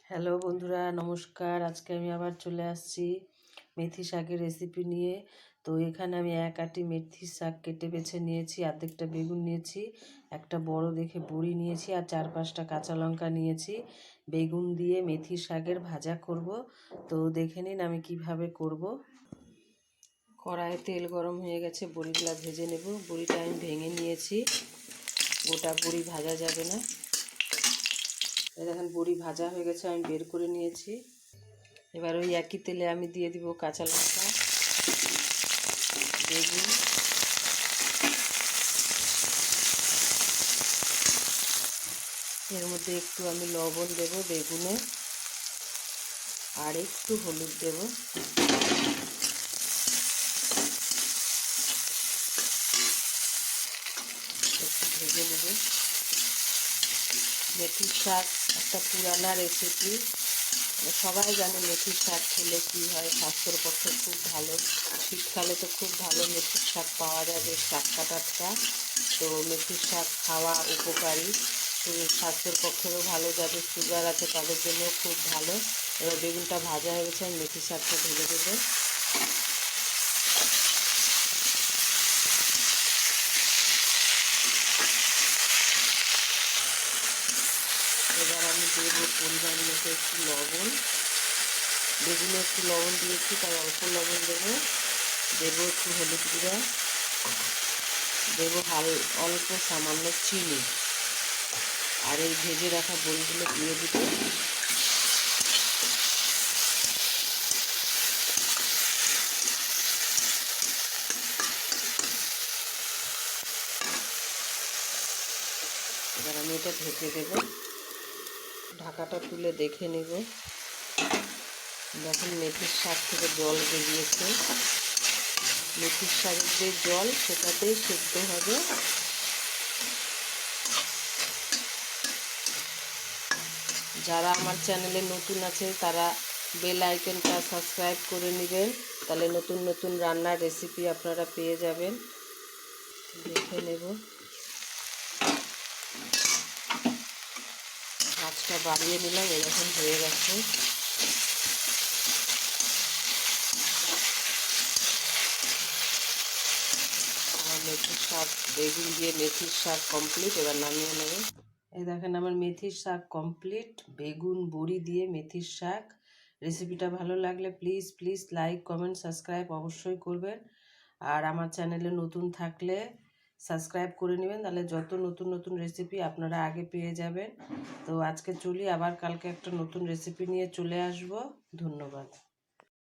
Hello বন্ধুরা, নমস্কার। আজকে আমি আবার চলে আসছি মেথি শাকের রেসিপি নিয়ে। তো এখানে আমি এক আঁটি মেথি শাক কেটে বেছে নিয়েছি, অর্ধেকটা বেগুন নিয়েছি, একটা বড় দেখে বড়ি নিয়েছি আর 4-5টা কাঁচা লঙ্কা নিয়েছি। বেগুন দিয়ে মেথি শাকের ভাজা করব। তো দেখে নিন আমি কিভাবে করব। কড়াইয়ে তেল গরম হয়ে গেছে, বড়িগুলো ভেজে নেব। বড়িটা আমি ভেঙে নিয়েছি, গোটা বড়ি ভাজা যাবে না। দেখেন বড়ি ভাজা হয়ে গেছে, আমি বের করে নিয়েছি। এবার ওই একই তেলে আমি দিয়ে দিব কাঁচা লঙ্কা, বেগুন, এর মধ্যে একটু আমি লবণ দেব বেগুনে, আর একটু হলুদ দেব। একটু ভেজে নেব। মেথির শাক একটা পুরানা রেসিপি, সবাই জানে মেথির শাক খেলে কী হয়, স্বাস্থ্যের পক্ষে খুব ভালো। শীতকালে তো খুব ভালো মেথির শাক পাওয়া যায়, বেশ টাটকা টাটকা। তো মেথির শাক খাওয়া উপকারী, স্বাস্থ্যের পক্ষেও ভালো। যাদের সুগার আছে তাদের জন্য খুব ভালো। এবার বেগুনটা ভাজা হয়ে গেছে, আমি মেথির শাকটা ঢেলে দেবো। এবার আমি দেবো পরিমাণ মতো একটু লবণ। বেগুনে একটু লবণ দিয়েছি, তাই অল্প লবণ দেবো। দেবো একটু হলুদ গুঁড়া, দেবো অল্প সামান্য চিনি, আর এই ভেজে রাখা বড়িগুলো দিয়ে দিব। এবার আমি এটা ঢেকে দেব। ঢাকাটা তুলে দেখে নেব। দেখুন মেথির শাক থেকে জল বেরিয়েছে। মেথির শাকের যে জল সেটাতেই সেদ্ধ হবে। যারা আমার চ্যানেলে নতুন আছে তারা বেল আইকনটা সাবস্ক্রাইব করে নেবেন, তাহলে নতুন নতুন রান্নার রেসিপি আপনারা পেয়ে যাবেন। দেখে নেব। আঁচটা বাড়িয়ে নিলাম, এরকম হয়ে গেছে। আমার মেথির শাক, বেগুন দিয়ে মেথির শাক কমপ্লিট। এবার নামিয়ে নেব। এই দেখেন আমার মেথির শাক কমপ্লিট, বেগুন বড়ি দিয়ে মেথির শাক। রেসিপিটা ভালো লাগলে প্লিজ লাইক কমেন্ট সাবস্ক্রাইব অবশ্যই করবেন। আর আমার চ্যানেলে নতুন থাকলে সাবস্ক্রাইব করে নেবেন, তাহলে যত নতুন নতুন রেসিপি আপনারা আগে পেয়ে যাবেন। তো আজকে চলি, আবার কালকে একটা নতুন রেসিপি নিয়ে চলে আসব। ধন্যবাদ।